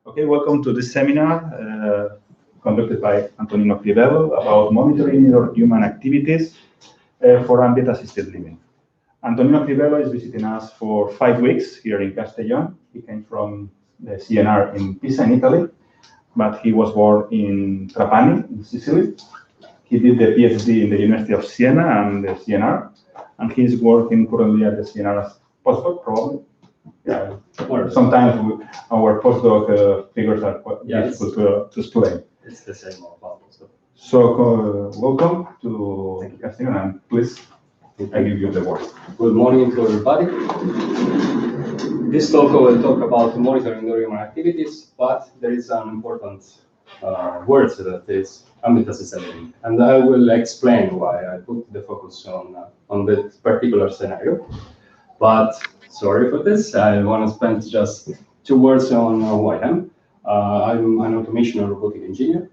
Okay, welcome to this seminar conducted by Antonino Crivello about monitoring human activities for ambient-assisted living. Antonino Crivello is visiting us for 5 weeks here in Castellón. He came from the CNR in Pisa in Italy, but he was born in Trapani in Sicily. He did the PhD in the University of Siena and the CNR, and he's working currently at the CNR as postdoc, probably. Yeah, or sometimes our postdoc figures are quite difficult to explain. It's the same about postdoc. So welcome to Castellón, and please, I give you the word. Good morning to everybody. This talk will talk about monitoring human activities, but there is an important word that is ambient-assisted living, and I will explain why I put the focus on that particular scenario. But sorry for this. I want to spend just 2 words on who I am. I'm an automation and robotic engineer,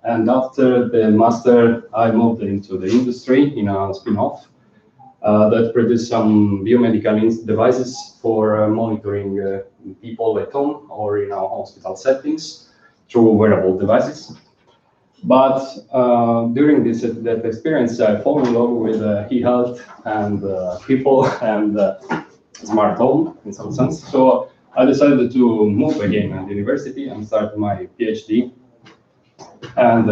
and after the master, I moved into the industry in a spin-off that produced some biomedical devices for monitoring people at home or in our hospital settings through wearable devices. But during that experience, I fell in love with e-health and people and smart home in some sense. So I decided to move again at the university and start my PhD. And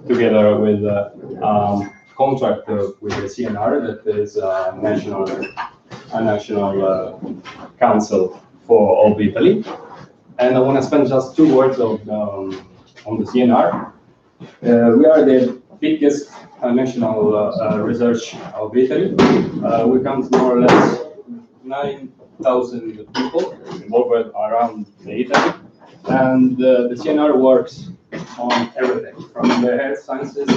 together with contract with the CNR, that is a national council for all of Italy. And I want to spend just 2 words on the CNR. We are the biggest national research of Italy. We count more or less 9,000 people involved around Italy. And the CNR works on everything, from the health sciences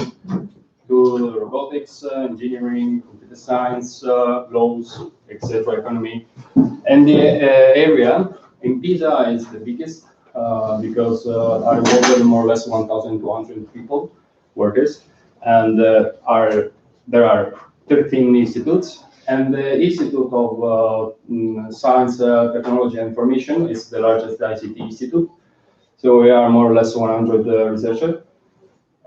to robotics, engineering, computer science, laws, etc., economy. And the area in Pisa is the biggest because I work with more or less 1,200 people, workers, and there are 13 institutes. And the Institute of Science, Technology and Information is the largest ICT institute. So we are more or less 100 researchers.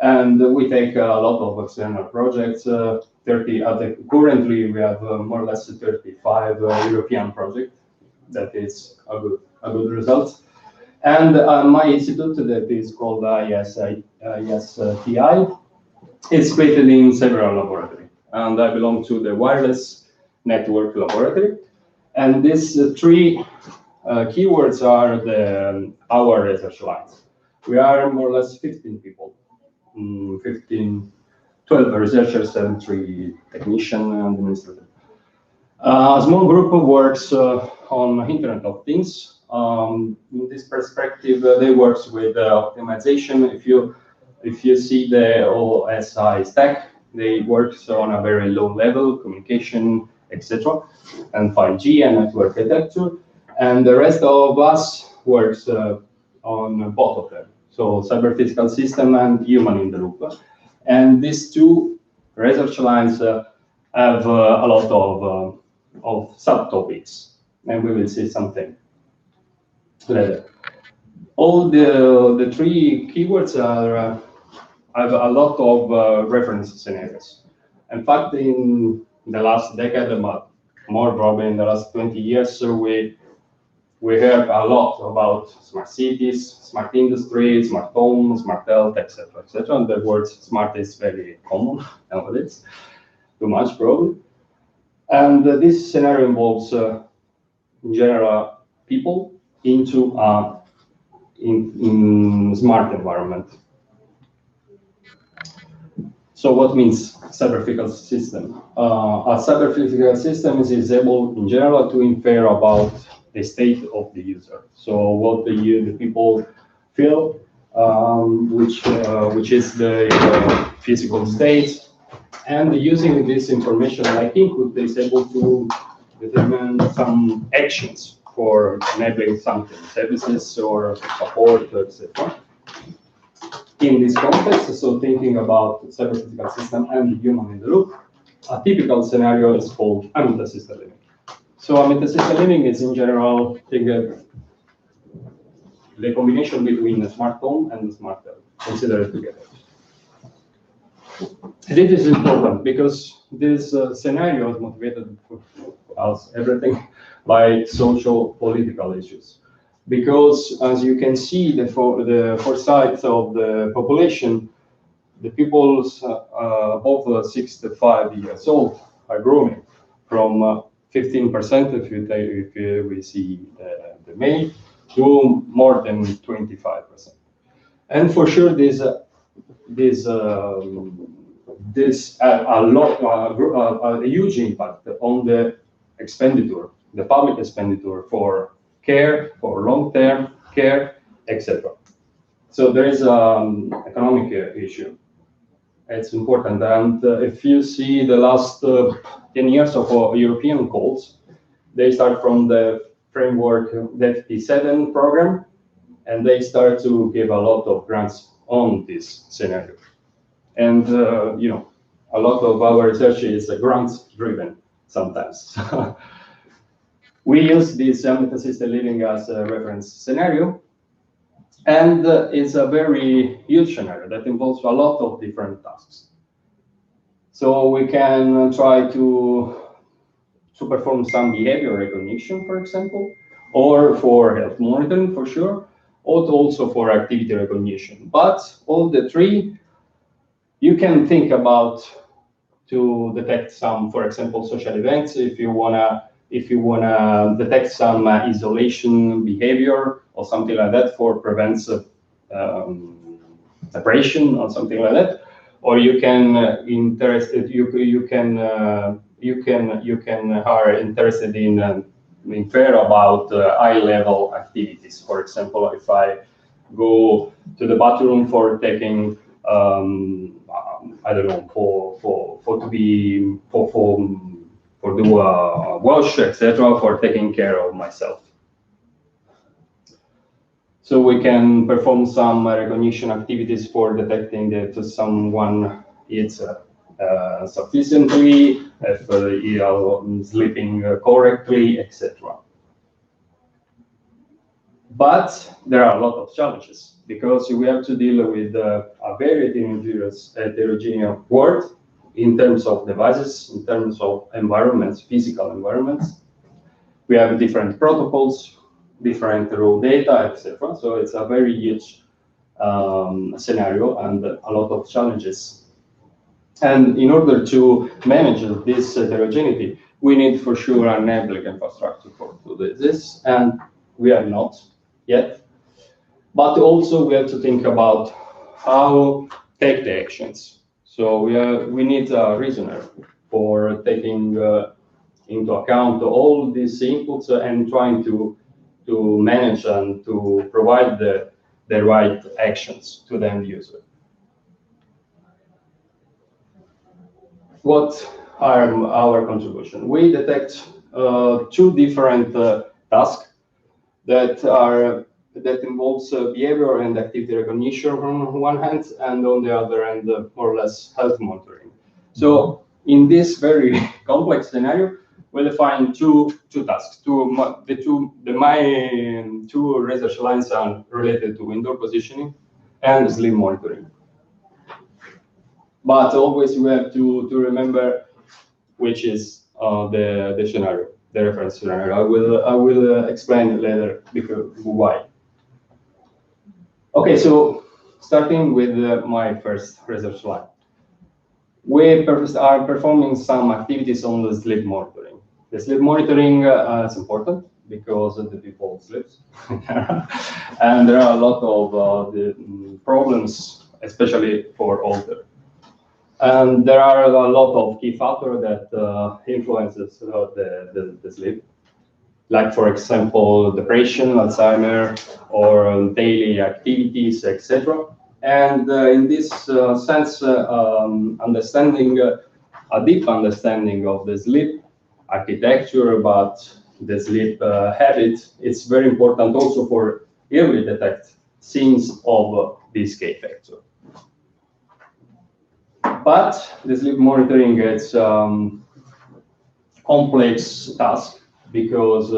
And we take a lot of external projects. Currently, we have more or less 35 European projects. That is a good result. And my institute, that is called ISTI, is split in several laboratories. And I belong to the wireless network laboratory. And these 3 keywords are our research lines. We are more or less 15 people. 12 researchers and 3 technicians and administrators. A small group works on Internet of Things. In this perspective, they work with optimization. If you see the OSI stack, they work on a very low level, communication, etc., and 5G and network architecture. And the rest of us works on both of them. So cyber physical system and human in the loop. And these 2 research lines have a lot of subtopics, and we will see something later. All the 3 keywords have a lot of reference scenarios. In fact, in the last decade, but more probably in the last 20 years, we heard a lot about smart cities, smart industry, smart home, smart health, etc., etc. And the word smart is very common nowadays, too much probably. And this scenario involves, in general, people into in smart environment. So what means cyber physical system? A cyber physical system is able, in general, to infer about the state of the user. So what the people feel, which is the physical state, and using this information like input is able to determine some actions for enabling something, services or support, etc. In this context, so thinking about cyber physical system and the human in the loop, a typical scenario is called ambient-assisted living. So ambient-assisted living is in general the combination between a smart home and a smart cell, considered together. This is important because this scenario is motivated for us everything by social political issues. Because as you can see, the foresight of the population, the people above 65 years old are growing from 15% if we see the male to more than 25%. And for sure, there's a huge impact on the expenditure, the public expenditure for care, for long-term care, etc. So there is an economic issue. It's important. And if you see the last 10 years of European calls, they start from the framework, the FP7 program, and they start to give a lot of grants on this scenario. And you know, a lot of our research is grants-driven sometimes. We use this ambient assisted living as a reference scenario, and it's a very huge scenario that involves a lot of different tasks. So we can try to perform some behavior recognition, for example, or for health monitoring, for sure, or also for activity recognition. But all the three, you can think about to detect some, for example, social events. If you wanna detect some isolation behavior or something like that for prevents separation or something like that, or you can are interested in infer about eye-level activities. For example, if I go to the bathroom for taking I don't know, for do a wash, etc., for taking care of myself. So we can perform some recognition activities for detecting that someone is sufficiently, if you are sleeping correctly, etc. But there are a lot of challenges because we have to deal with a very heterogeneous world in terms of devices, in terms of environments, physical environments. We have different protocols, different raw data, etc. So it's a very huge scenario and a lot of challenges. And in order to manage this heterogeneity, we need for sure an enabling infrastructure for this, and we are not yet. But also we have to think about how take the actions. So we need a reasoner for taking into account all these inputs and trying to manage and to provide the right actions to the end user. What are our contribution? We detect two different tasks that involves behavior and activity recognition on one hand, and on the other hand, more or less health monitoring. So in this very complex scenario, we define two tasks. My two research lines are related to indoor positioning and sleep monitoring. But always we have to remember which is the scenario, the reference scenario. I will explain later because why. Okay, so starting with my first research line. We are performing some activities on the sleep monitoring. The sleep monitoring is important because the people sleep. And there are a lot of problems, especially for older. And there are a lot of key factors that influences the sleep. Like, for example, depression, Alzheimer, or daily activities, etc. And in this sense, understanding a deep understanding of the sleep architecture, about the sleep habit, it's very important also for early detect signs of this K factor. But the sleep monitoring is complex task because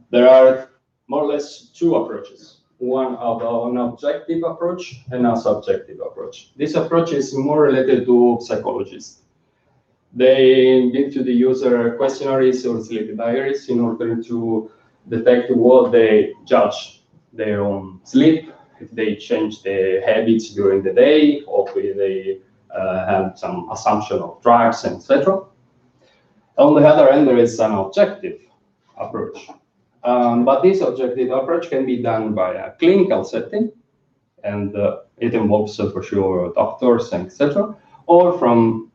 there are more or less two approaches. one of an objective approach and a subjective approach. This approach is more related to psychologists. They give to the user questionnaires or sleep diaries in order to detect what they judge their own sleep, if they change the habits during the day, or if they have some assumption of drugs, etc. On the other hand, there is an objective approach. But this objective approach can be done by a clinical setting, and it involves for sure doctors, etc., or from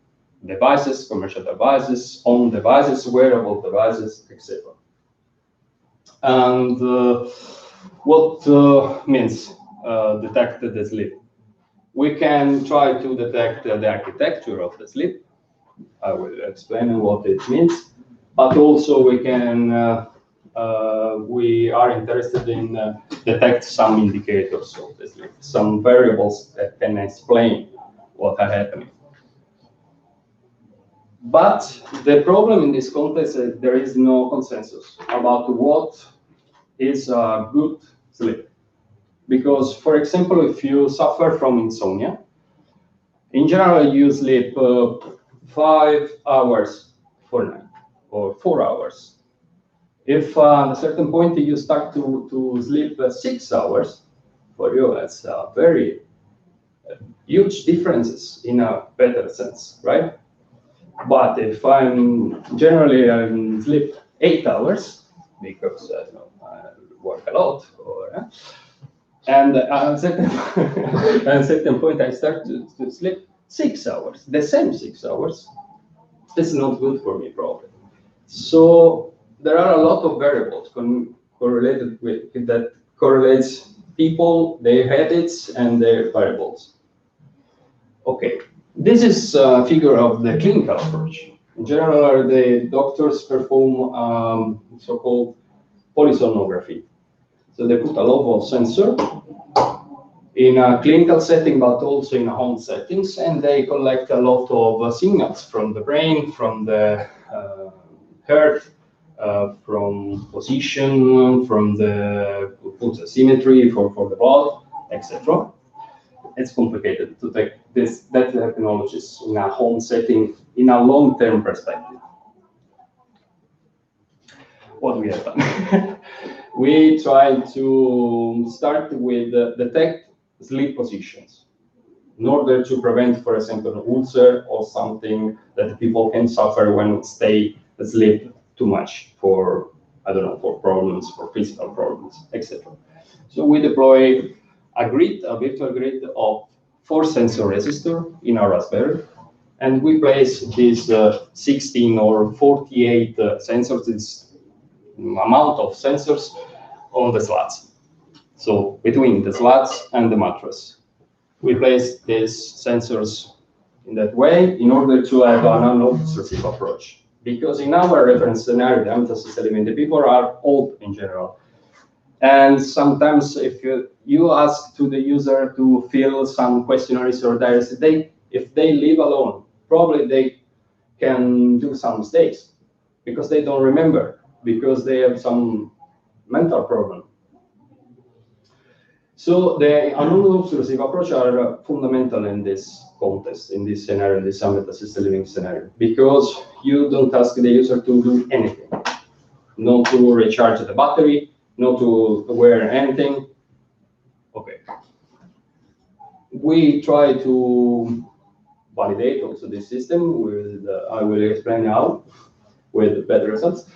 devices, commercial devices, own devices, wearable devices, etc. And what means detect the sleep? We can try to detect the architecture of the sleep. I will explain what it means. But also we can, we are interested in detect some indicators of the sleep, some variables that can explain what are happening. But the problem in this context is there is no consensus about what is a good sleep. Because, for example, if you suffer from insomnia, in general you sleep 5 hours for night or 4 hours. If at a certain point you start to sleep 6 hours, for you that's very huge differences in a better sense, right? But if I'm generally sleep 8 hours because I work a lot, or and at a certain point I start to sleep 6 hours, the same 6 hours. It's not good for me, probably. So there are a lot of variables correlated with that correlates people, their habits, and their variables. Okay, this is a figure of the clinical approach. In general, the doctors perform so-called polysomnography. So they put a lot of sensor in a clinical setting, but also in home settings, and they collect a lot of signals from the brain, from the heart, from position, from the pulse symmetry for the blood, etc. It's complicated to take that technologies in a home setting in a long-term perspective. What we have done? We try to start with detect sleep positions in order to prevent, for example, an ulcer or something that people can suffer when stay asleep too much for, I don't know, for problems, for physical problems, etc. So we deploy a grid, a virtual grid of 4 sensor resistors in our Raspberry, and we place these 16 or 48 sensors, this amount of sensors on the slats. So between the slats and the mattress, we place these sensors in that way in order to have an non-obtrusive approach. Because in our reference scenario, the Ambient assisted living, the people are old in general. And sometimes if you ask to the user to fill some questionnaires or diaries, if they live alone, probably they can do some mistakes because they don't remember, because they have some mental problem. So the non-obtrusive approach are fundamental in this context, in this scenario, this Ambient assisted living scenario, because you don't ask the user to do anything, not to recharge the battery, not to wear anything. Okay. We try to validate also this system with, I will explain how, with better results.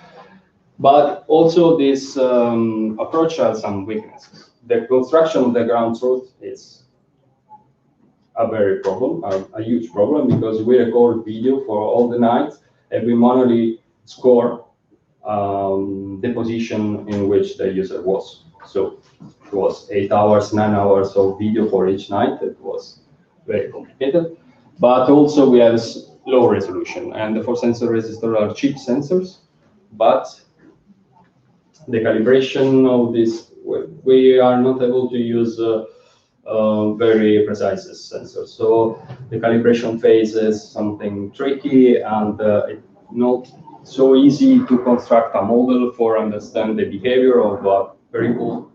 But also this approach has some weaknesses. The construction of the ground truth is a huge problem, because we record video for all the nights and we manually score the position in which the user was. So it was 8 hours, 9 hours of video for each night. It was very complicated. But also we have low resolution, and the 4 sensor resistors are cheap sensors, but the calibration of this, we are not able to use very precise sensors. So the calibration phase is something tricky, and it's not so easy to construct a model for understand the behavior of a variable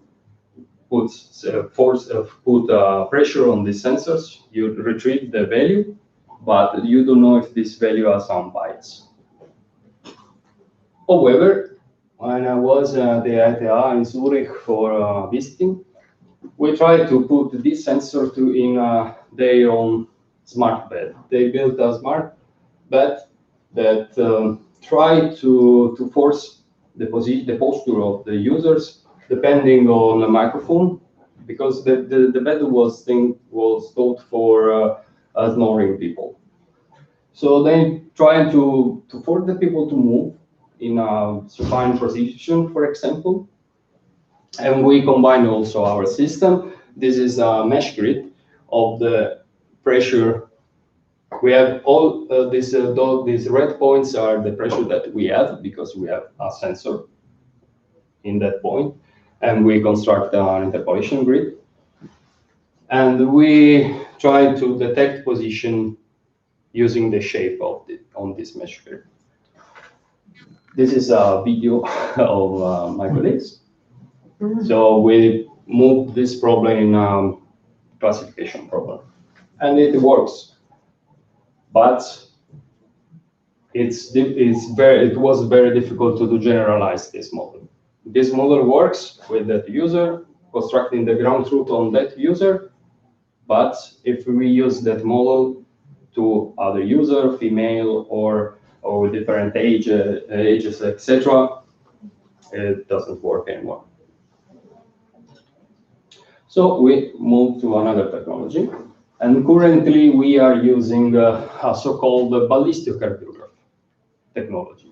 put pressure on these sensors, you retrieve the value, but you don't know if this value has some bytes. However, when I was at the ETH in Zurich for visiting, we tried to put this sensor in their own smart bed. They built a smart bed that tried to force the posture of the users depending on the microphone, because the bed was thought for snoring people. So they tried to force the people to move in a supine position, for example. And we combined also our system. This is a mesh grid of the pressure. We have all these red points are the pressure that we have because we have a sensor in that point, and we construct an interpolation grid. And we try to detect position using the shape of on this mesh grid. This is a video of my colleagues. So we moved this problem in a classification problem, and it works. But it was very difficult to generalize this model. This model works with that user, constructing the ground truth on that user. But if we use that model to other user, female or different ages, etc., it doesn't work anymore. So we move to another technology, and currently we are using a so-called ballistic cartograph technology.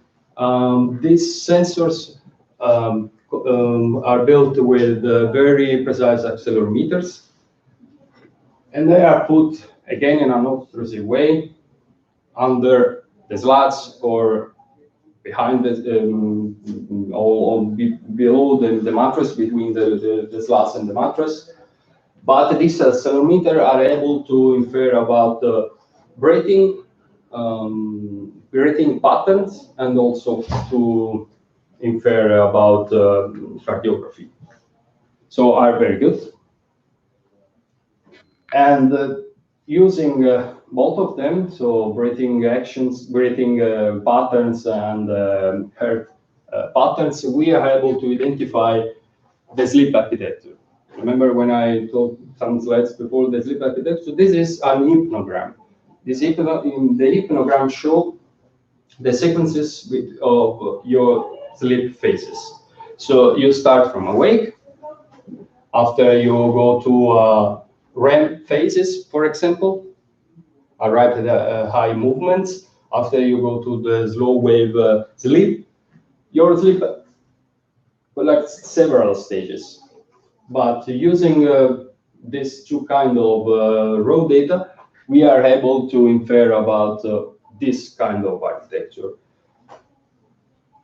These sensors are built with very precise accelerometers, and they are put again in an unobtrusive way under the slats or behind or below the mattress, between the slats and the mattress. But these accelerometers are able to infer about breathing patterns, and also to infer about cardiography. So are very good. And using both of them, so breathing actions, breathing patterns, and heart patterns, we are able to identify the sleep architecture. Remember when I told some slides before the sleep architecture? This is an hypnogram. The hypnogram show the sequences of your sleep phases. So you start from awake. After you go to REM phases, for example, arrive at high movements. After you go to the slow wave sleep, your sleep collects several stages. But using these two kind of raw data, we are able to infer about this kind of architecture.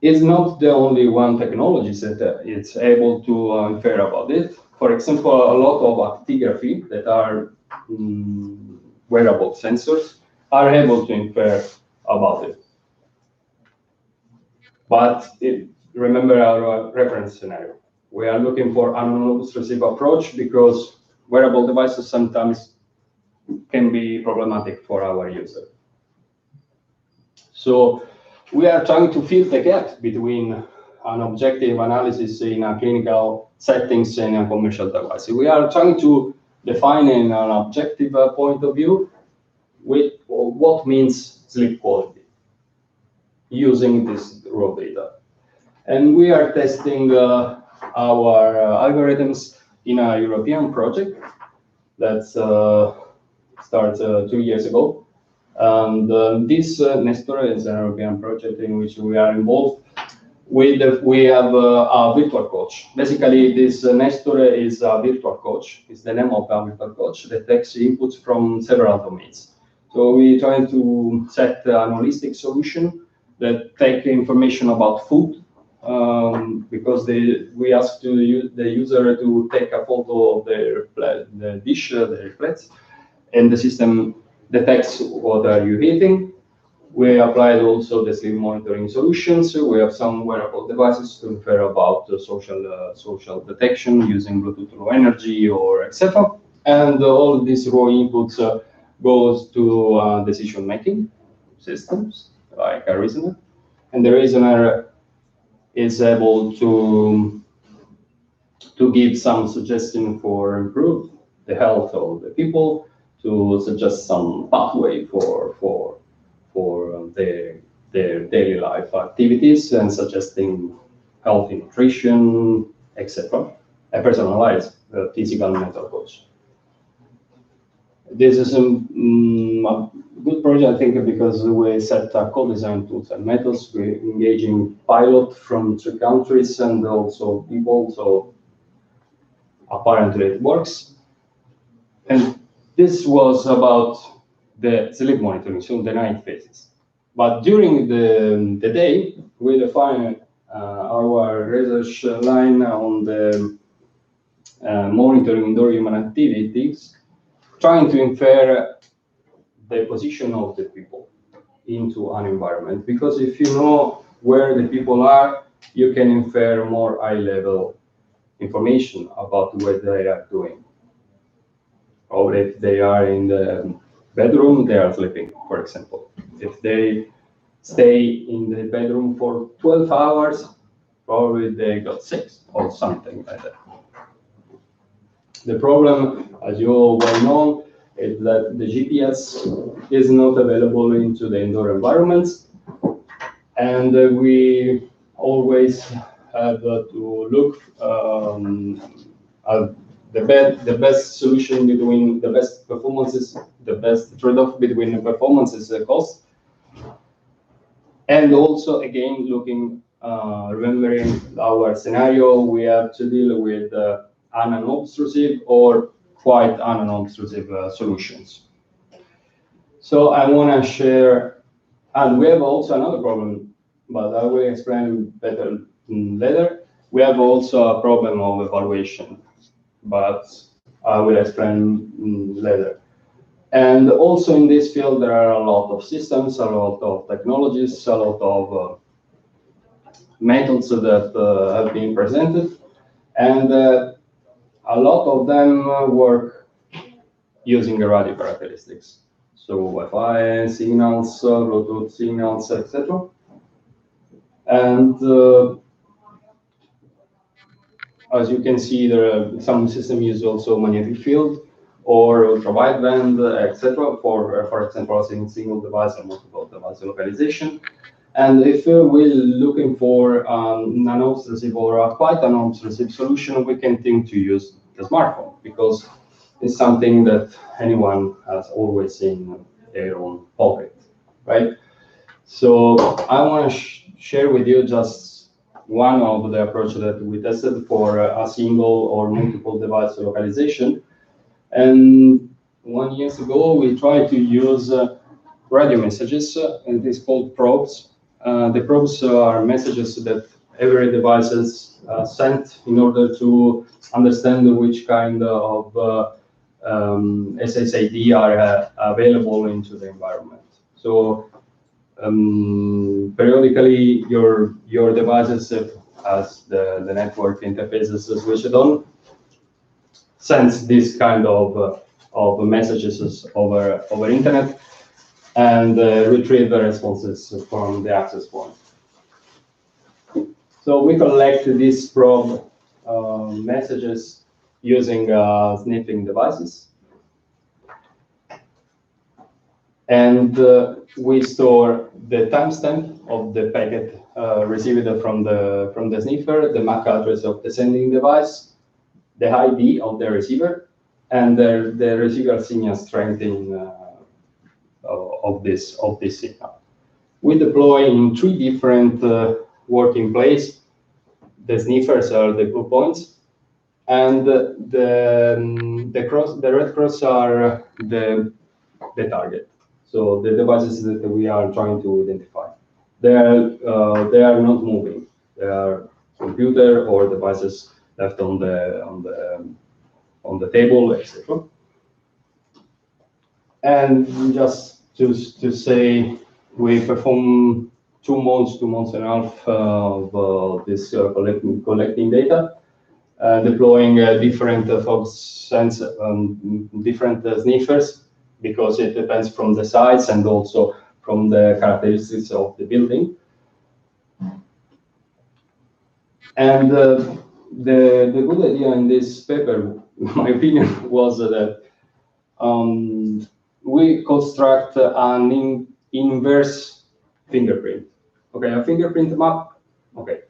It's not the only one technology that it's able to infer about it. For example, a lot of actigraphy that are wearable sensors are able to infer about it. But remember our reference scenario. We are looking for an unobtrusive approach because wearable devices sometimes can be problematic for our user. So we are trying to fill the gap between an objective analysis in a clinical settings and a commercial device. We are trying to define in an objective point of view with what means sleep quality using this raw data. And we are testing our algorithms in a European project that started 2 years ago. And this Nestor is an European project in which we are involved. We have a virtual coach. Basically, this Nestor is a virtual coach. It's the name of a virtual coach that takes inputs from several domains. So we try to set an holistic solution that take information about food, because we ask the user to take a photo of the dish, their plates, and the system detects what are you eating. We applied also the sleep monitoring solutions. We have some wearable devices to infer about social detection using Bluetooth Low Energy or etc. And all these raw inputs goes to decision-making systems like a reasoner, and the reasoner is able to give some suggestion for improve the health of the people, to suggest some pathway for their daily life activities, and suggesting healthy nutrition, etc. A personalized physical mental coach. This is a good project, I think, because we set co-design tools and methods. We're engaging pilot from 3 countries and also people, so apparently it works. And this was about the sleep monitoring, so the night phases. But during the day, we define our research line on the monitoring indoor human activities, trying to infer the position of the people into an environment. Because if you know where the people are, you can infer more high-level information about what they are doing. Or if they are in the bedroom, they are sleeping, for example. If they stay in the bedroom for 12 hours, probably they got sick or something like that. The problem, as you all well know, is that the GPS is not available into the indoor environments, and we always have to look at the best solution between the best performances, the best trade-off between the performances and cost, and also again looking, remembering our scenario, we have to deal with unobtrusive or quite unobtrusive solutions. So I want to share, and we have also another problem, but I will explain better later. We have also a problem of evaluation, but I will explain later. And also in this field, there are a lot of systems, a lot of technologies, a lot of methods that have been presented, and a lot of them work using radio characteristics. So Wi-Fi signals, Bluetooth signals, etc. And as you can see, there are some systems use also magnetic field or ultra-wideband, etc. For example, single device or multiple device localization. And if we're looking for an unobtrusive or a quite unobtrusive solution, we can think to use the smartphone, because it's something that anyone has always in their own pocket, right? So I want to share with you just one of the approaches that we tested for a single or multiple device localization. And 1 year ago, we tried to use radio messages, and it's called probes. The probes are messages that every device is sent in order to understand which kind of SSID are available into the environment. So periodically, your devices, as the network interfaces switched on, sends this kind of messages over internet, and retrieve the responses from the access point. So we collect these probe messages using sniffing devices, and we store the timestamp of the packet received from the sniffer, the MAC address of the sending device, the ID of the receiver, and the receiver signal strength of this signal. We deploy in 3 different working places. The sniffers are the blue points, and the red cross are the target. So the devices that we are trying to identify. They are not moving. They are computer or devices left on the table, etc. And just to say we perform 2 months and a half of this collecting data, deploying different focus sense, different sniffers, because it depends from the size and also from the characteristics of the building. And the good idea in this paper, in my opinion, was that we construct an inverse fingerprint. Okay, a fingerprint map. Okay.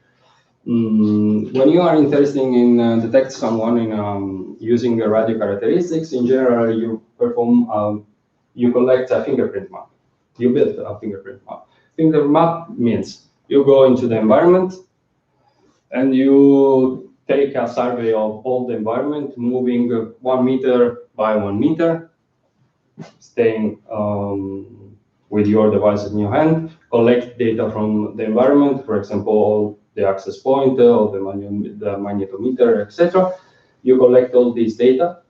When you are interested in detect someone in using radio characteristics, in general, you perform, you collect a fingerprint map. You build a fingerprint map. Fingerprint map means you go into the environment and you take a survey of all the environment, moving 1 meter by 1 meter, staying with your device in your hand, collect data from the environment, for example, the access point, or the magnetometer, etc. You collect all these data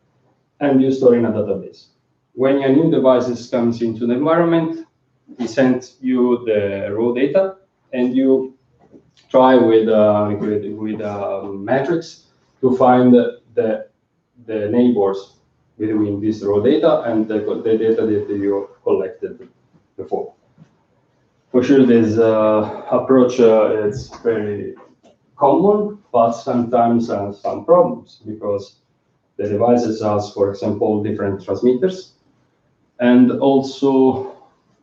and you store in a database. When a new device comes into the environment, we send you the raw data and you try with a matrix to find the neighbors between this raw data and the data that you collected before. For sure, this approach is very common, but sometimes has some problems because the devices has, for example, different transmitters, and also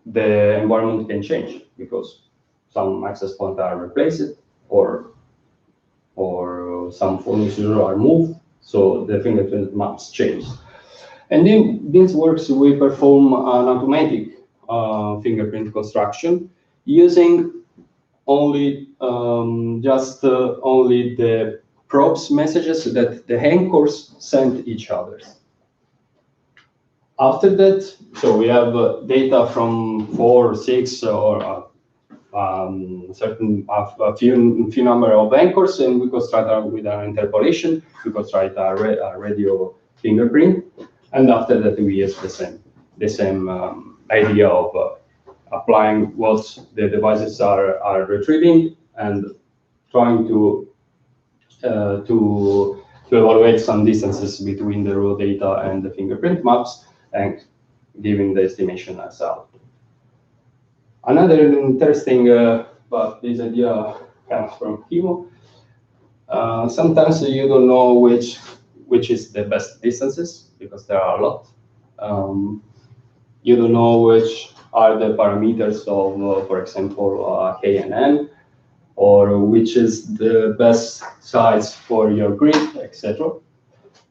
the environment can change because some access points are replaced or some furniture are moved, so the fingerprint maps change. And in this works, we perform an automatic fingerprint construction using only only the probes messages that the anchors send each other. After that, so we have data from 4 or 6 or a few number of anchors, and we construct with an interpolation. We construct a radio fingerprint, and after that we use the same idea of applying what the devices are retrieving and trying to evaluate some distances between the raw data and the fingerprint maps and giving the estimation as output. Another interesting, but this idea comes from Kimo. Sometimes you don't know which is the best distances because there are a lot. You don't know which are the parameters of, for example, K and N, or which is the best size for your grid, etc.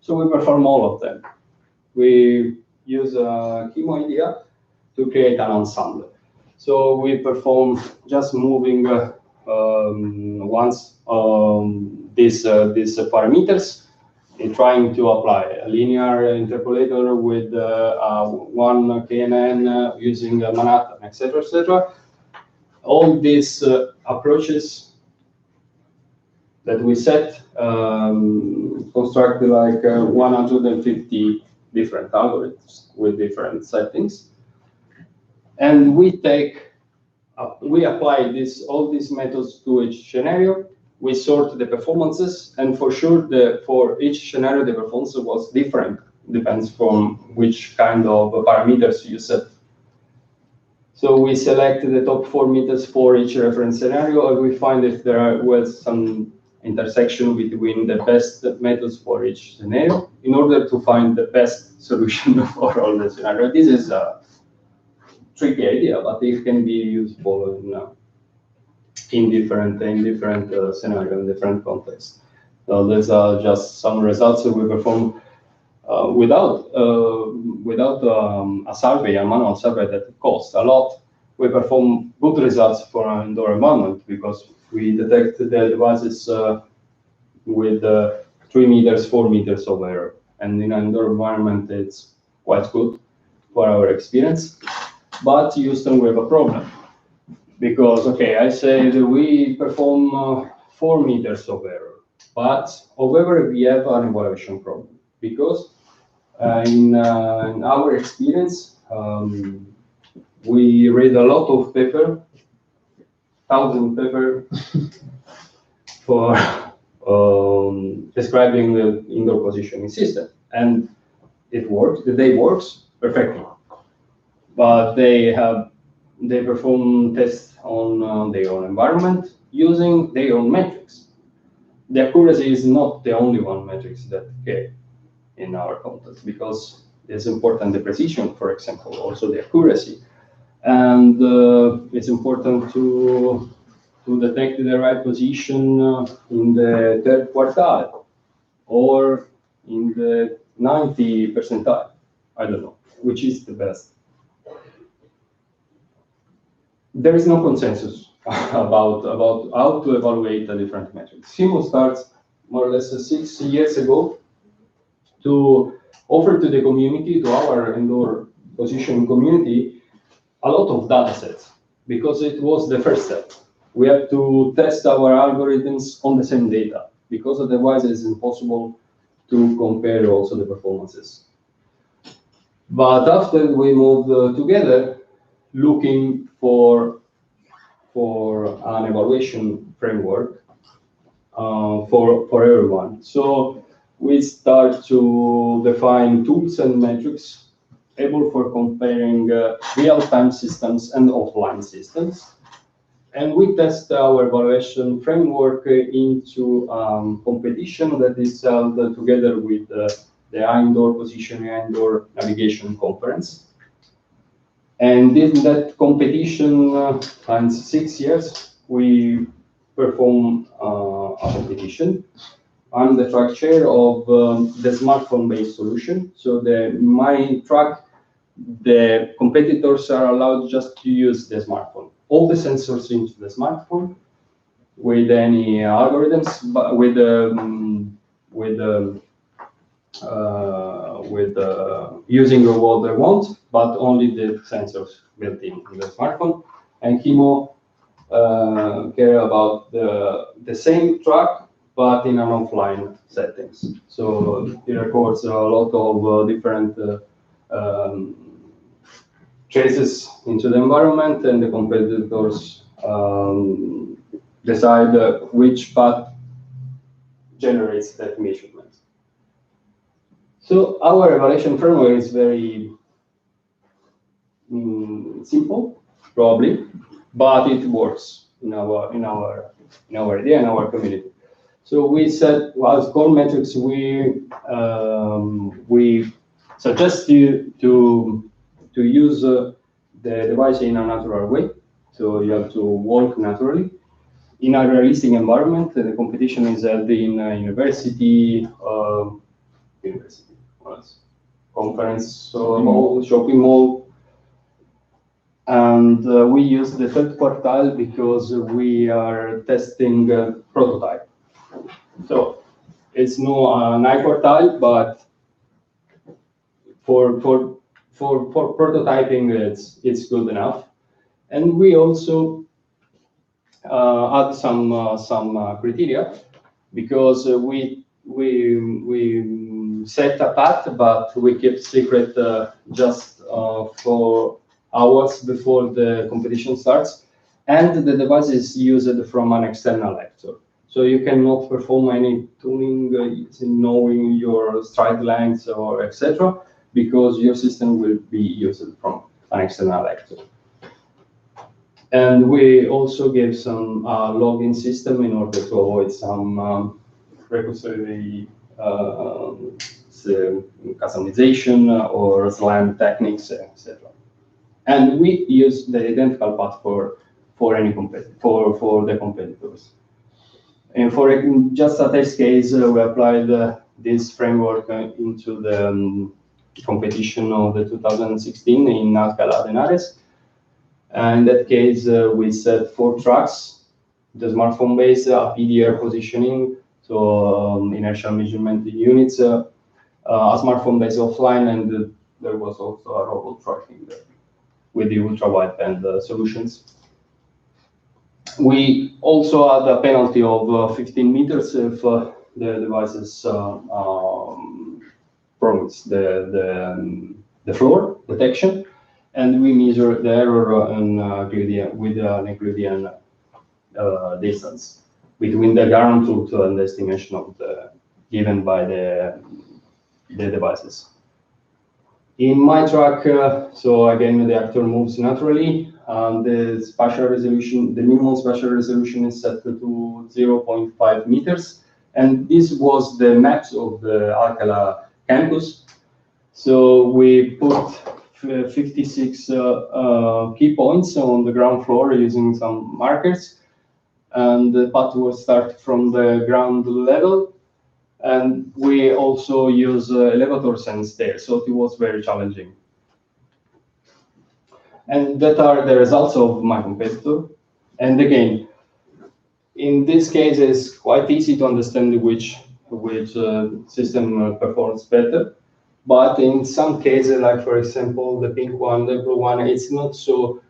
So we perform all of them. We use a Kimo idea to create an ensemble. So we perform just moving once these parameters, in trying to apply a linear interpolator with one KNN using Manhattan, etc., etc. All these approaches that we set construct like 150 different algorithms with different settings, and we apply all these methods to each scenario. We sort the performances, and for sure, for each scenario, the performance was different. Depends from which kind of parameters you set. So we select the top 4 meters for each reference scenario, and we find if there was some intersection between the best methods for each scenario in order to find the best solution for all the scenarios. This is a tricky idea, but it can be useful in different scenarios, in different contexts. So these are just some results that we perform without a survey, a manual survey that costs a lot. We perform good results for an indoor environment because we detect the devices with 3 meters, 4 meters of error. And in an indoor environment, it's quite good for our experience. But Houston, we have a problem. Because, okay, I say that we perform 4 meters of error, but however, we have an evaluation problem because in our experience, we read a lot of paper, 1,000 paper for describing the indoor positioning system, and it works. The day works perfectly, but they perform tests on their own environment using their own metrics. The accuracy is not the only one metrics that care in our context, because it's important the precision, for example, also the accuracy, and it's important to detect the right position in the third quartile or in the 90th percentile. I don't know which is the best. There is no consensus about how to evaluate the different metrics. CIMO starts more or less 6 years ago to offer to the community, to our indoor positioning community, a lot of data sets, because it was the first step. We have to test our algorithms on the same data, because otherwise it's impossible to compare also the performances. But after we moved together, looking for an evaluation framework for everyone. So we start to define tools and metrics able for comparing real-time systems and offline systems. And we test our evaluation framework into competition that is held together with the Indoor Positioning and Indoor Navigation Conference. And in that competition, times 6 years, we perform a competition. I'm the track chair of the smartphone-based solution. So my track, the competitors are allowed just to use the smartphone. All the sensors into the smartphone with any algorithms, but with using what they want, but only the sensors built in the smartphone. And HIMO care about the same track, but in an offline settings. So it records a lot of different traces into the environment, and the competitors decide which path generates that measurement. So our evaluation framework is very simple, probably, but it works in our idea, in our community. So we said, well, as core metrics, we suggest you to use the device in a natural way. So you have to walk naturally in a realistic environment. The competition is held in a university, conference mall, shopping mall. And we use the third quartile because we are testing prototype. So it's no ninth quartile, but for prototyping, it's good enough. And we also add some criteria, because we set a path, but we keep secret just for hours before the competition starts, and the device is used from an external actor. So you cannot perform any tuning in knowing your stride lengths or etc., because your system will be used from an external actor. And we also give some login system in order to avoid some recursory customization or slam techniques, etc. And we use the identical path for any for the competitors. And for just a test case, we applied this framework into the competition of the 2016 in Alcalá de Henares. And in that case, we set 4 tracks: the smartphone-based PDR positioning, so inertial measurement units, a smartphone-based offline, and there was also a robot tracking there with the ultra-wideband solutions. We also had a penalty of 15 meters if the devices promise the floor detection, and we measure the error on Euclidean, with an Euclidean distance between the ground truth and the estimation of the given by the devices. In my track, so again, the actor moves naturally. The spatial resolution, the minimal spatial resolution is set to 0.5 meters. And this was the maps of the Alcala campus. So we put 56 key points on the ground floor using some markers. And the path will start from the ground level. And we also use elevators and stairs, so it was very challenging. And that are the results of my competitor. And again, in this case, it's quite easy to understand which system performs better. But in some cases, like for example, the pink one, the blue one, it's not so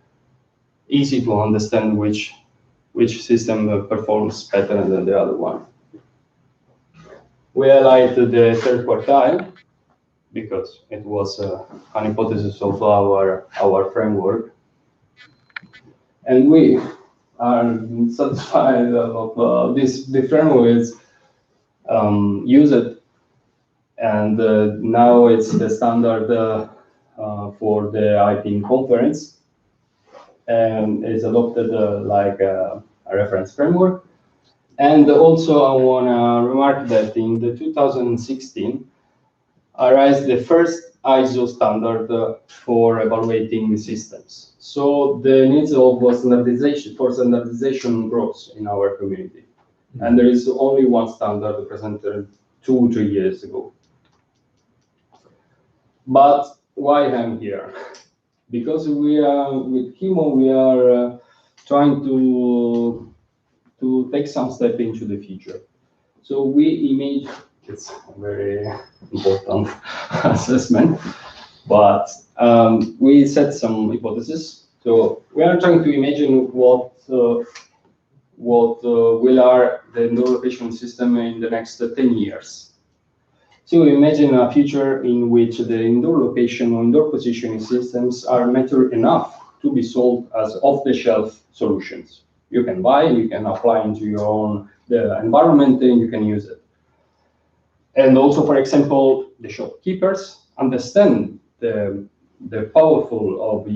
easy to understand which system performs better than the other one. We highlight the third quartile because it was an hypothesis of our framework, and we are satisfied of the framework is used, and now it's the standard for the IPIN conference, and is adopted like a reference framework. And also, I want to remark that in the 2016, arose the first ISO standard for evaluating systems. So the needs of standardization grows in our community. Mm-hmm. And there is only one standard presented 2-3 years ago. But why I'm here? Because we are, with Kimo, we are trying to take some step into the future. So we image, it's a very important assessment, but we set some hypotheses. So we are trying to imagine what will are the indoor location system in the next 10 years. So we imagine a future in which the indoor location or indoor positioning systems are mature enough to be sold as off-the-shelf solutions. You can buy, you can apply into your own environment, and you can use it. And also, for example, the shopkeepers understand the powerful of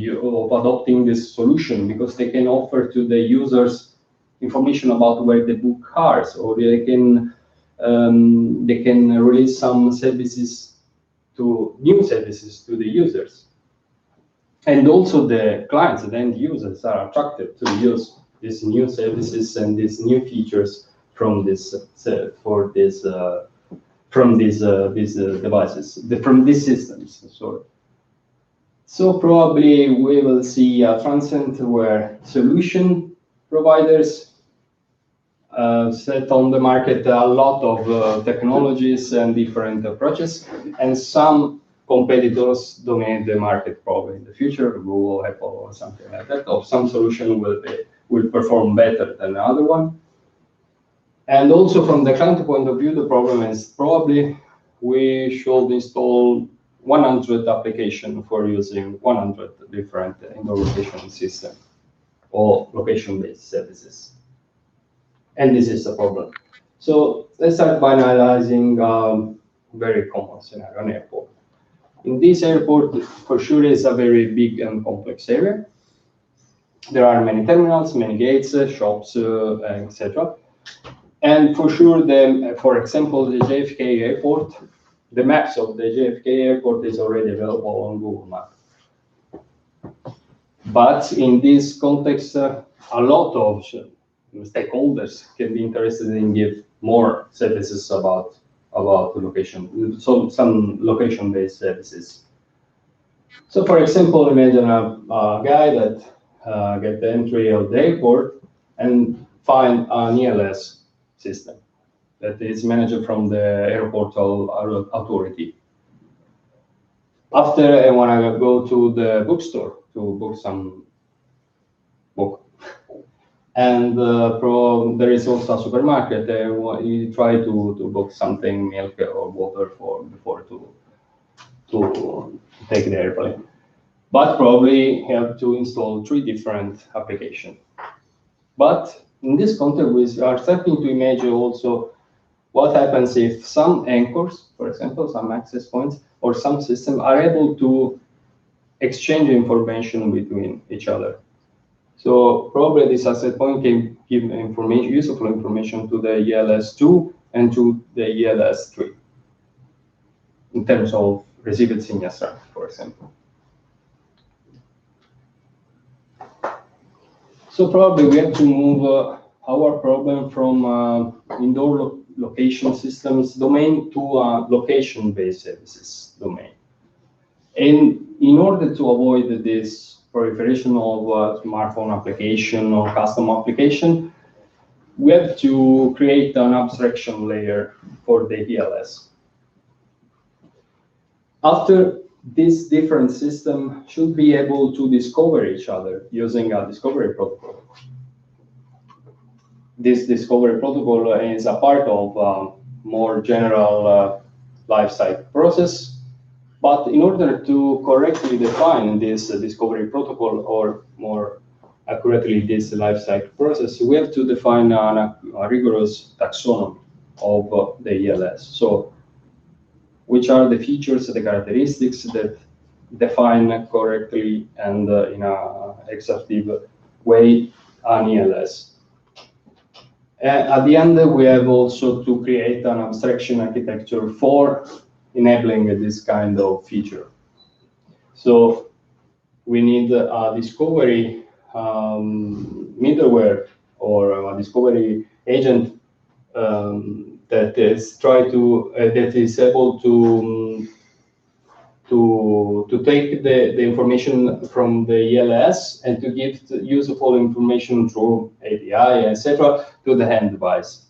adopting this solution because they can offer to the users information about where they book cars, or they can release some services new services to the users. And also the clients, the end users, are attracted to use these new services and these new features from these devices, from these systems. Sorry. So probably we will see a transient where solution providers set on the market a lot of technologies and different approaches, and some competitors dominate the market probably in the future, Google, Apple, or something like that, or some solution will perform better than the other one. And also from the client point of view, the problem is probably we should install 100 applications for using 100 different indoor location systems or location-based services. And this is a problem. So let's start by analyzing a very common scenario, an airport. In this airport, for sure, is a very big and complex area. There are many terminals, many gates, shops, etc. And for sure, for example, the JFK airport, the maps of the JFK airport is already available on Google Maps. But in this context, a lot of stakeholders can be interested in give more services about location, so some location-based services. So, for example, imagine a guy that get the entry of the airport and find an ELS system that is managed from the airport authority. After I want to go to the bookstore to book some book. And there is also a supermarket. You try to book something, milk or water before to take the airplane. but probably have to install 3 different applications. But in this context, we are starting to imagine also what happens if some anchors, for example, some access points, or some systems are able to exchange information between each other. So probably this access point can give information, useful information to the ELS2 and to the ELS3 in terms of received signal strength, for example. So probably we have to move our problem from indoor location systems domain to location-based services domain. And in order to avoid this proliferation of smartphone application or custom application, we have to create an abstraction layer for the ELS. After this different system should be able to discover each other using a discovery protocol. This discovery protocol is a part of a more general lifecycle process. But in order to correctly define this discovery protocol, or more accurately this lifecycle process, we have to define a rigorous taxonomy of the ELS. So which are the features, the characteristics that define correctly and in an exhaustive way an ELS. At the end, we have also to create an abstraction architecture for enabling this kind of feature. So we need a discovery middleware or a discovery agent that is able to take the information from the ELS and to give useful information through API, etc., to the end device.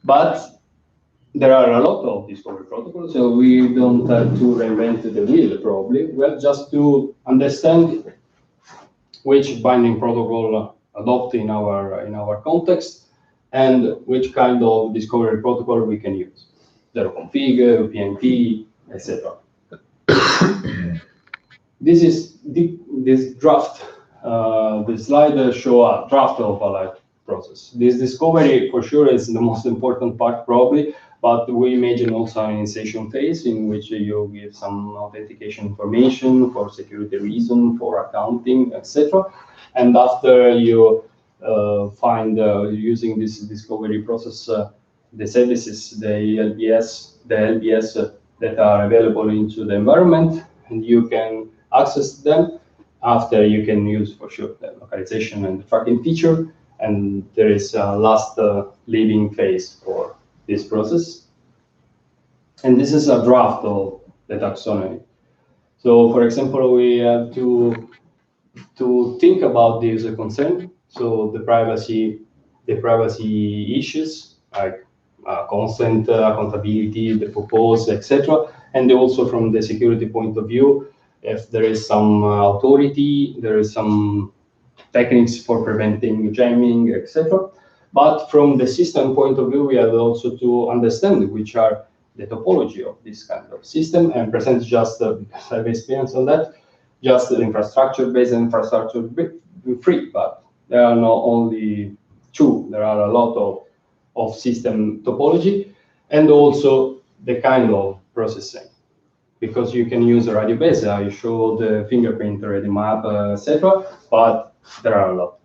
But there are a lot of discovery protocols, so we don't have to reinvent the wheel, probably. We have just to understand which binding protocol adopt in our context and which kind of discovery protocol we can use. Zero config, PNP, etc. This draft. The slide show a draft of a live process. This discovery, for sure, is the most important part, probably. But we imagine also an initiation phase in which you give some authentication information for security reason, for accounting, etc. And after you find using this discovery process the services, the LBS that are available into the environment, and you can access them. After you can use for sure the localization and the tracking feature, and there is a last living phase for this process. And this is a draft of the taxonomy. So for example, we have to think about the user concern. So the privacy issues like consent, accountability, the purpose, etc. And also from the security point of view, if there is some authority, there is some techniques for preventing jamming, etc. But from the system point of view, we have also to understand which are the topology of this kind of system, and present just, because I have experience on that, just the infrastructure-based and infrastructure-free, but there are not only two, there are a lot of system topology, and also the kind of processing. Because you can use a radio base, I show the fingerprint ready map, etc. But there are a lot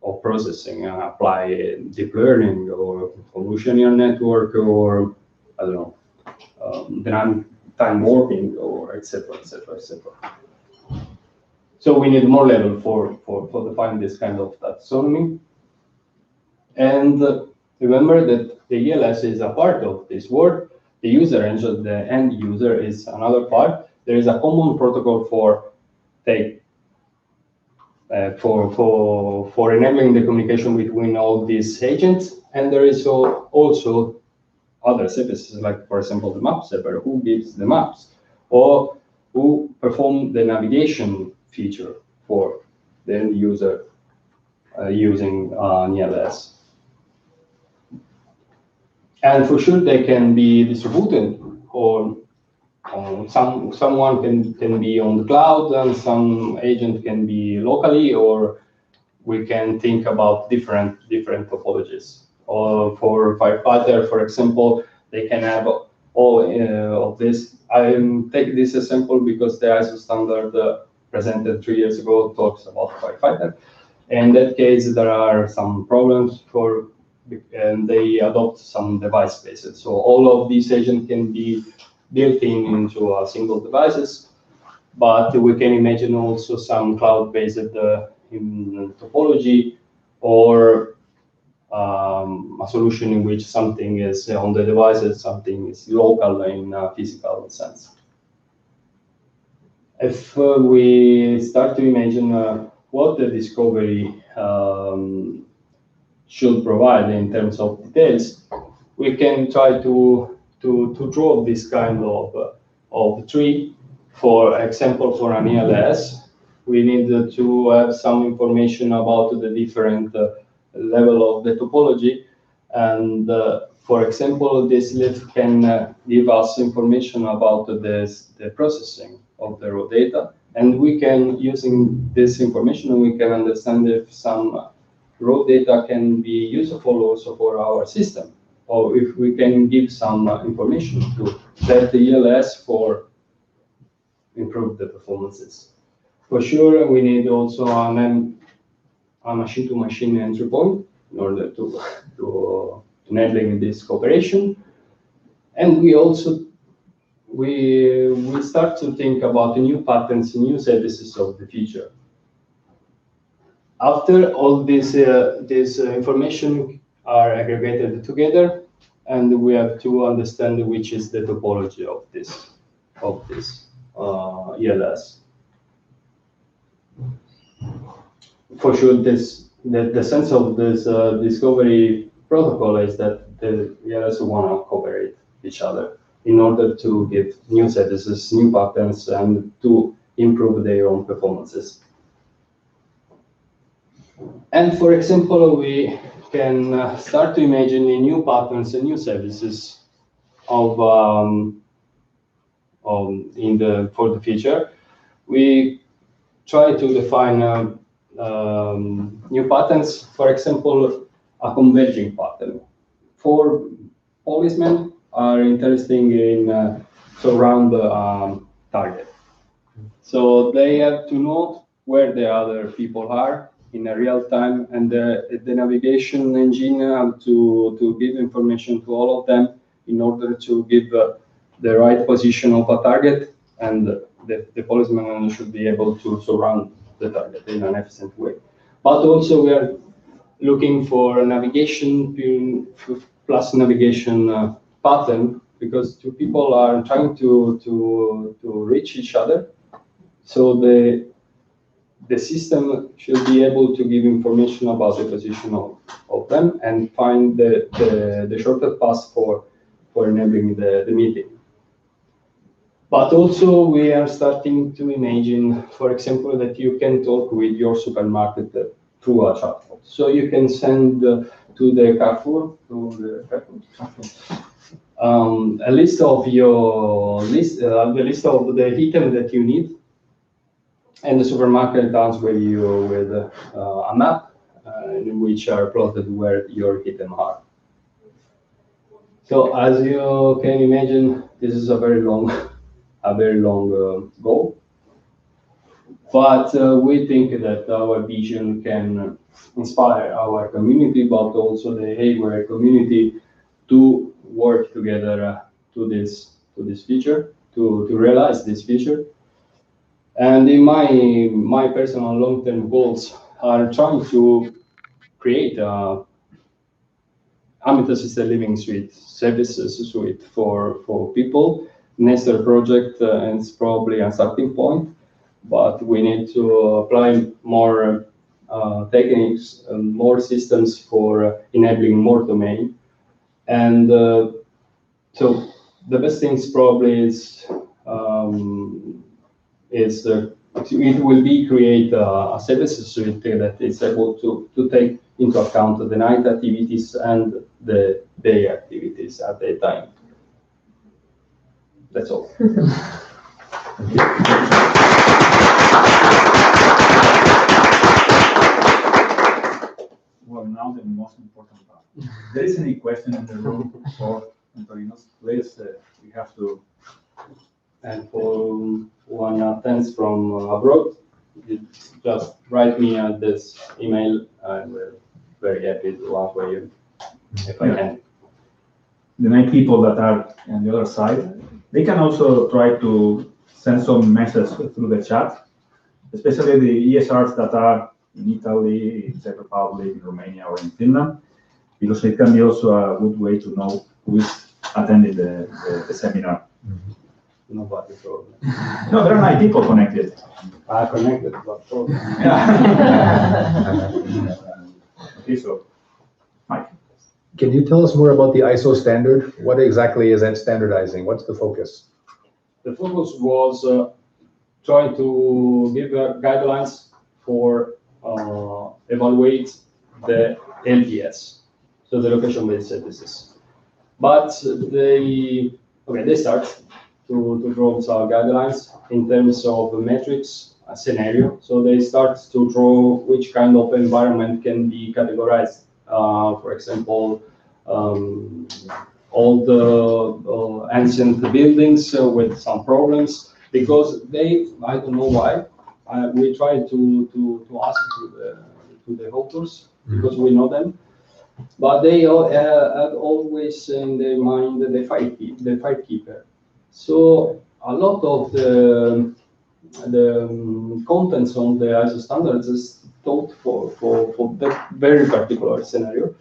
of processing, apply deep learning or convolutional neural network, or I don't know, dynamic time warping, or etc. etc. etc. So we need more level for define this kind of taxonomy. And remember that the ELS is a part of this world. The user and the end user is another part. There is a common protocol for enabling the communication between all these agents, and there is also other services, like for example the map server, who gives the maps, or who perform the navigation feature for the end user using an ELS. And for sure, they can be distributed or someone can be on the cloud, and some agent can be locally, or we can think about different topologies. Or for firefighter, for example, they can have all of this. I take this example because the ISO standard presented 3 years ago talks about firefighter. In that case, there are some problems and they adopt some device bases. So all of these agents can be built into a single devices, but we can imagine also some cloud-based topology, or a solution in which something is on the devices, something is local in a physical sense. If we start to imagine what the discovery should provide in terms of details, we can try to draw this kind of tree. For example, for an ELS, we need to have some information about the different level of the topology. And for example, this lift can give us information about the processing of the raw data. And we can, using this information, we can understand if some raw data can be useful also for our system, or if we can give some information to that ELS for improve the performances. For sure, we need also a machine-to-machine entry point in order to enabling this cooperation. And we also we start to think about the new patterns, new services of the future. After all this information are aggregated together, and we have to understand which is the topology of this ELS. For sure, the sense of this discovery protocol is that the ELS want to cooperate each other in order to give new services, new patterns, and to improve their own performances. And for example, we can start to imagine new patterns and new services for the future. We try to define new patterns. For example, a converging pattern. For policemen are interesting in surround the target. So they have to know where the other people are in a real time, and the navigation engine have to give information to all of them in order to give the right position of a target, and the policeman should be able to surround the target in an efficient way. But also we are looking for navigation plus navigation pattern, because two people are trying to reach each other. So the system should be able to give information about the position of them and find the shortest path for enabling the meeting. But also we are starting to imagine, for example, that you can talk with your supermarket through a chatbot. So you can send to the Carrefour, a list of the list of the item that you need, and the supermarket answers you with a map in which are plotted where your items are. So as you can imagine, this is a very long goal. But we think that our vision can inspire our community, but also the hardware community to work together to this feature, to realize this feature. And in my personal long-term goals are trying to create a Ambient Assisted Living suite, services suite for people. Nestor project and it's probably a starting point, but we need to apply more techniques and more systems for enabling more domain. And so the best things probably is it will be create a services suite that is able to take into account the night activities and the day activities at the time. That's all. Well, now the most important part. If there is any question in the room for Antonino, please, we have to. And for one attends from abroad, you just write me at this email, and we're very happy to answer you if I can. The 9 people that are on the other side, they can also try to send some message through the chat, especially the ESRs that are in Italy, in Czech Republic, in Romania, or in Finland, because it can be also a good way to know who is attending the seminar. Mm-hmm. Nobody problem. No, there are 9 people connected. Connected, but problem. Okay, so, Mike. Can you tell us more about the ISO standard? What exactly is that standardizing? What's the focus? The focus was trying to give guidelines for evaluate the LBS, so the location-based statistics. But they start to draw some guidelines in terms of metrics, a scenario. So they start to draw which kind of environment can be categorized. For example, all the ancient buildings with some problems, because they, I don't know why, we try to ask to the authors, because we know them, but they have always in their mind the fight keeper. So a lot of the contents on the ISO standards is taught for that very particular scenario.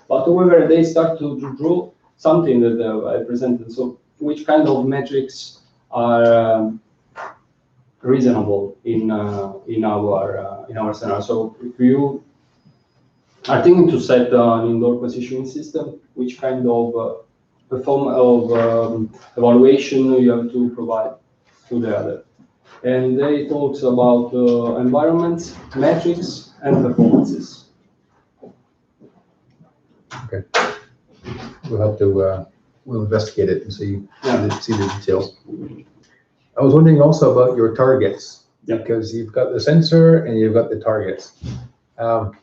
But however, they start to draw something that I presented. So which kind of metrics are reasonable in our scenario? So if you are thinking to set an indoor positioning system, which kind of evaluation you have to provide to the other? And they talks about environments, metrics, and performances. Okay. We'll have to, we'll investigate it and see the details. I was wondering also about your targets, because you've got the sensor and you've got the targets. Have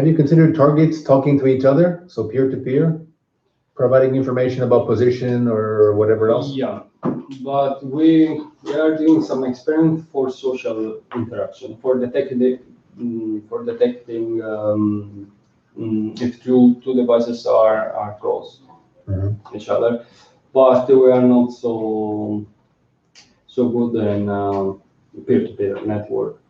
you considered targets talking to each other, so peer-to-peer, providing information about position or whatever else? Yeah, but we are doing some experiment for social interaction, for detecting if two devices are close each other, but we are not so good in peer-to-peer network.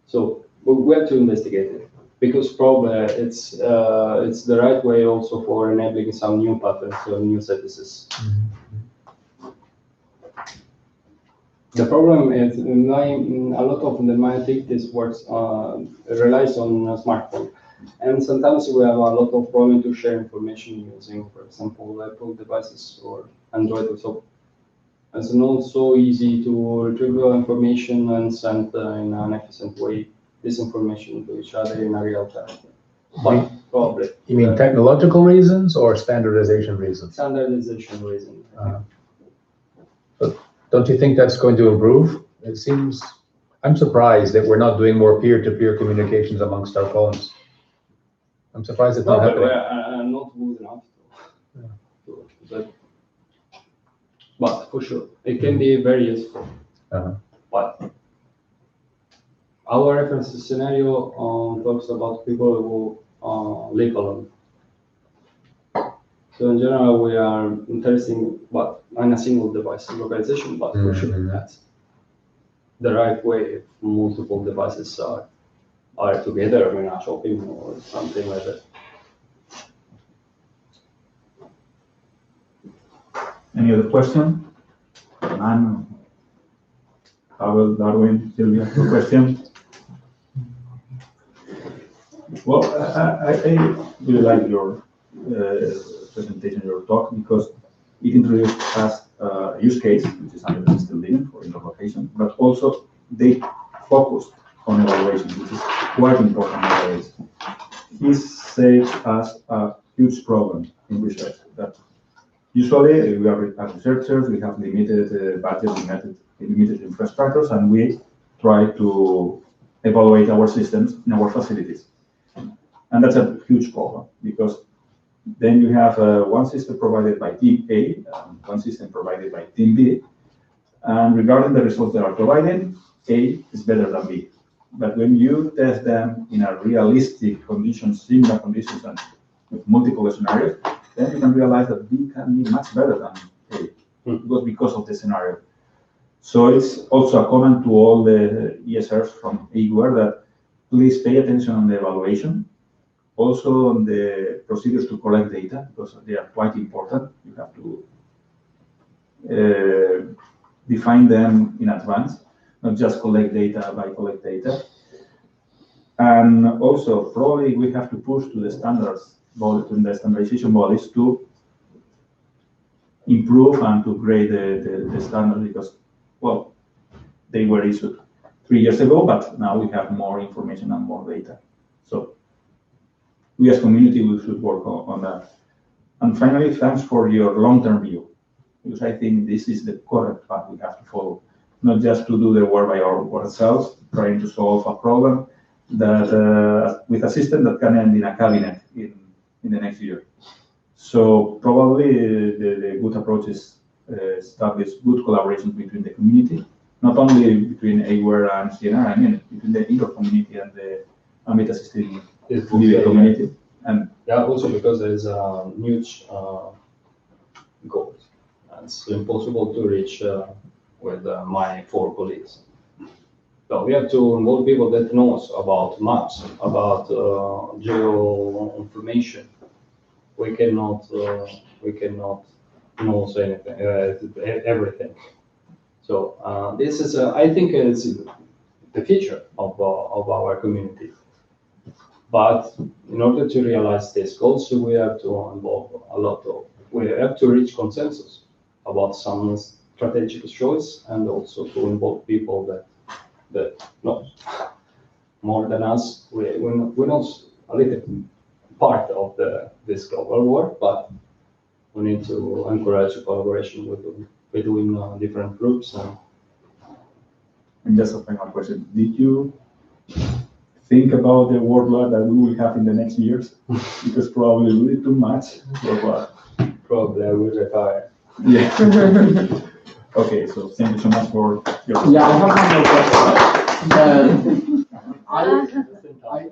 So we have to investigate it, because probably it's the right way also for enabling some new patterns or new statistics. The problem is a lot of my activities works relies on a smartphone, and sometimes we have a lot of problem to share information using, for example, Apple devices or Android. So it's not so easy to retrieve information and send in an efficient way this information to each other in a real time. But probably. You mean technological reasons or standardization reasons? Standardization reasons. But don't you think that's going to improve? It seems, I'm surprised that we're not doing more peer-to-peer communications amongst our phones. I'm surprised it's not happening. Not good enough. But for sure, it can be very useful. But our reference scenario talks about people who live alone. So in general, we are interested in a single device localization, but for sure that's the right way if multiple devices are together in a shopping or something like that. Any other question? Anne, Pavel, Darwin, Sylvia, no question? Well, I really like your presentation, your talk, because it introduced us a use case, which is under assisted living for indoor location, but also they focused on evaluation, which is quite important nowadays. He saves us a huge problem in research, that Usually, we are researchers, we have limited budget, limited infrastructures, and we try to evaluate our systems in our facilities. And that's a huge problem, because then you have one system provided by team A, one system provided by team B, and regarding the results they are providing, A is better than B. But when you test them in a realistic conditions, similar conditions, and with multiple scenarios, then you can realize that B can be much better than A, because of the scenario. So it's also a comment to all the ESRs from EVAAL that please pay attention on the evaluation, also on the procedures to collect data, because they are quite important. You have to define them in advance, not just collect data by collect data. And also, probably we have to push to the standards, to the standardization bodies to improve and to grade the standard, because, well, they were issued 3 years ago, but now we have more information and more data. So we as community, we should work on that. And finally, thanks for your long-term view, because I think this is the correct path we have to follow, not just to do the work by ourselves, trying to solve a problem that with a system that can end in a cabinet in the next year. So probably the good approach is establish good collaboration between the community, not only between EVAAL and CNR, I mean between the indoor community and the ambient assisted living community. And yeah, also because there is a huge goal. It's impossible to reach with my 4 colleagues. So we have to involve people that knows about maps, about geo information. We cannot know anything, everything. So this is, I think, it's the future of our community. But in order to realize these goals, we have to involve a lot of. We have to reach consensus about some strategic choice, and also to involve people that know more than us. We know a little part of this global work, but we need to encourage a collaboration between different groups. And just a final question: did you think about the workload that we will have in the next years? Because probably we will too much workload. Probably I will retire. Yeah. Okay, so thank you so much for your. Yeah, I have one more question.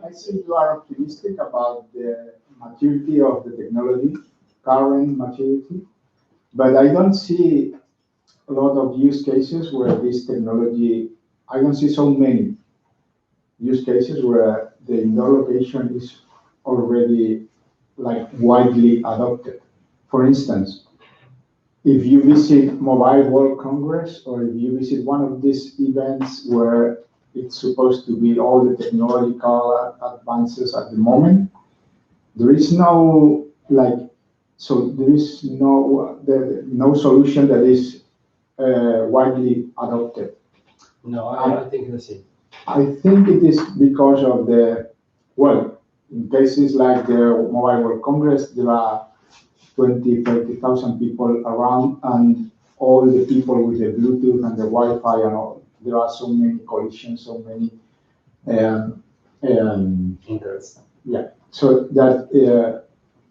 I see you are optimistic about the maturity of the technology, current maturity, but I don't see a lot of use cases where this technology, I don't see so many use cases where the indoor location is already like widely adopted. For instance, if you visit Mobile World Congress, or if you visit one of these events where it's supposed to be all the technological advances at the moment, there is no there is no solution that is widely adopted. No, I think the same. I think it is because of in cases like the Mobile World Congress, there are 20,000-30,000 people around, and all the people with the Bluetooth and the Wi-Fi and all. There are so many collisions, so many interests. Yeah, so that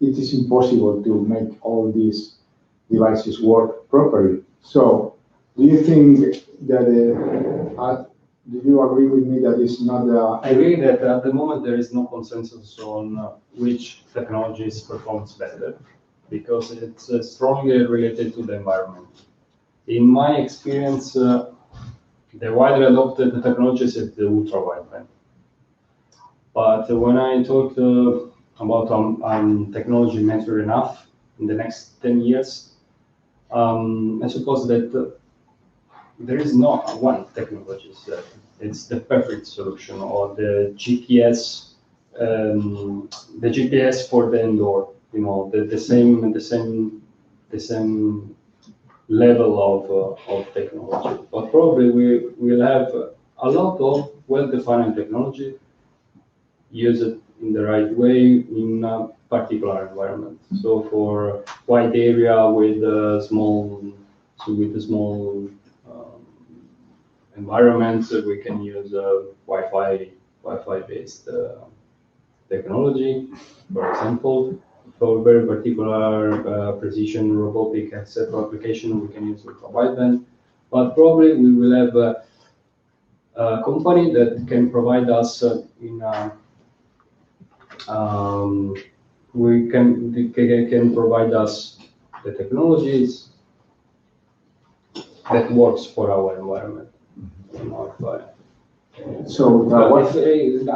it is impossible to make all these devices work properly. So, do you think that? Do you agree with me that it's not? I agree that at the moment there is no consensus on which technologies performs better, because it's strongly related to the environment. In my experience, the widely adopted technologies is the ultra-wideband. But when I talk about technology mature enough in the next 10 years, I suppose that there is not one technology that it's the perfect solution, or the GPS for the indoor, the same level of technology. But probably we will have a lot of well-defined technology used in the right way in a particular environment. So for wide area with small environments, we can use Wi-Fi based technology, for example. For very particular precision, robotic, etc. application, we can use ultra-wideband. But probably we will have a company that can provide us can provide us the technologies that works for our environment. So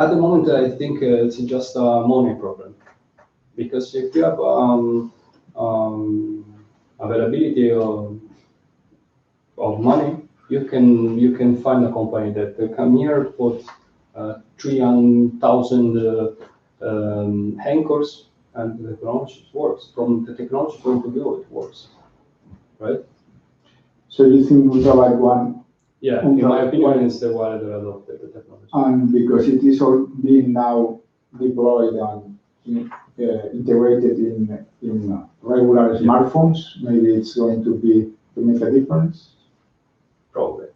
at the moment, I think it's just a money problem, because if you have availability of money, you can find a company that come here, put 300,000 anchors, and the technology works. From the technology point of view, it works, right? So you think ultrawide one? Yeah, in my opinion, it's the widely adopted technology. And because it is all being now deployed and integrated in regular smartphones, maybe it's going to make a difference. Probably,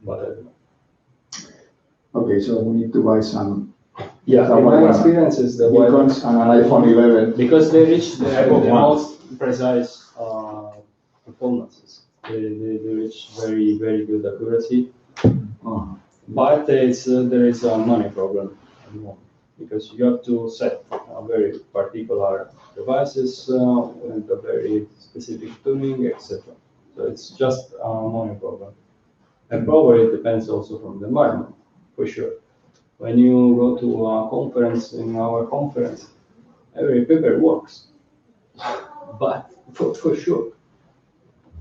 but I don't know. Okay, so we need to buy some. Yeah, in my experience is the beacons and an iPhone 11 because they reach the most precise performances. They reach very good accuracy, but there is a money problem at the moment, because you have to set very particular devices with a very specific tuning, etc. So it's just a money problem, and probably it depends also from the environment, for sure. When you go to a conference, in our conference, every paper works, but for sure.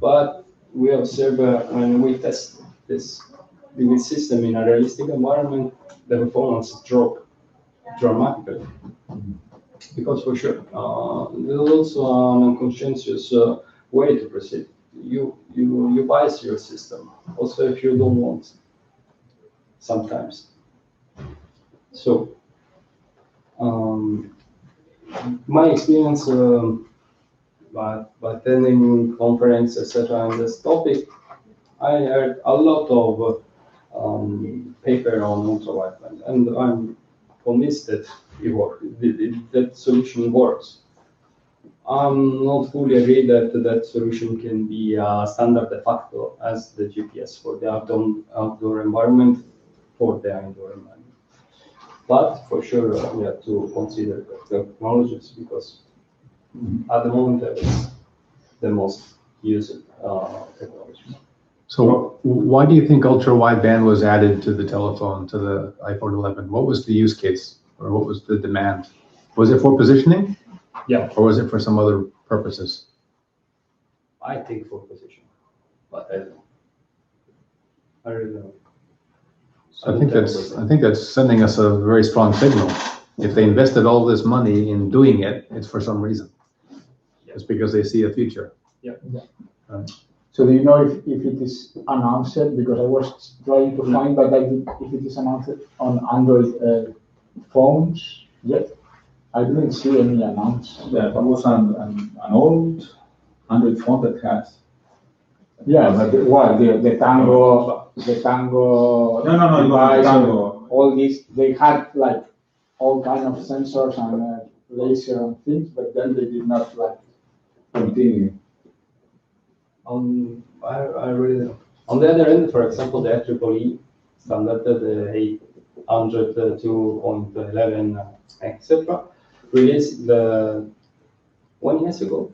But we observe when we test this system in a realistic environment, the performance drops dramatically. Because for sure, there's also an unconscious way to proceed. You bias your system, also if you don't want, sometimes. So, my experience by attending conference, etc., on this topic, I heard a lot of paper on ultra-wideband, and I'm convinced that that solution works. I'm not fully agreed that solution can be a standard de facto as the GPS for the outdoor environment, for the indoor environment. But for sure, we have to consider the technologies, because at the moment it's the most used technology. So why do you think ultra-wideband was added to the telephone, to the iPhone 11? What was the use case, or what was the demand? Was it for positioning? Yeah. Or was it for some other purposes? I think for positioning, but I don't know. I really don't know. I think that's sending us a very strong signal. If they invested all this money in doing it, it's for some reason. It's because they see a future. Yeah. So do you know if it is announced? Because I was trying to find, but if it is announced on Android phones yet. I didn't see any announcement. Yeah, there was an old Android phone that has. Yeah, but the Tango. No, device, Tango. all these, they had like all kind of sensors and laser and things, but then they did not like continue. I really don't know. On the other end, for example, the IEEE standard, the 802.11, etc., released 1 year ago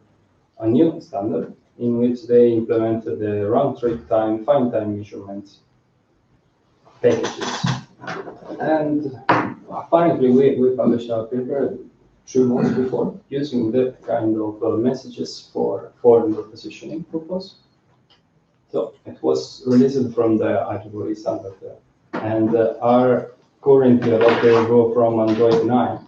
a new standard in which they implemented the round-trip time, fine time measurements packages. And apparently we published our paper 2 months before using that kind of messages for the positioning purpose. So it was released from the IEEE standard, and are currently adopted go from Android 9,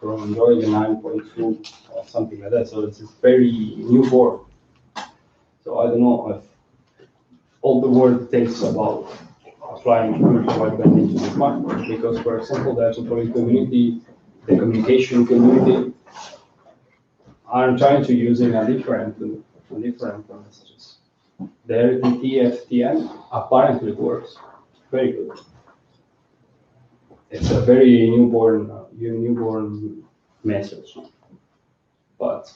from Android 9.2 or something like that. So it's very newborn. So I don't know if all the world thinks about applying wide banding to this one, because, for example, the Euclidean community, the communication community, are trying to using a different messages. The RTTFTM apparently works very good. It's a very newborn message, but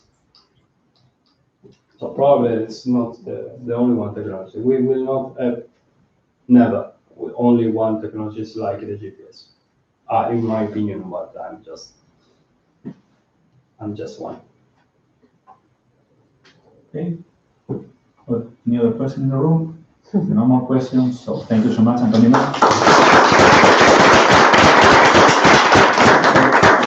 so probably it's not the only one technology. We will not have never only one technology like the GPS. In my opinion, but I'm just one. Okay. Well, any other question in the room? No more questions. So thank you so much, Antonino.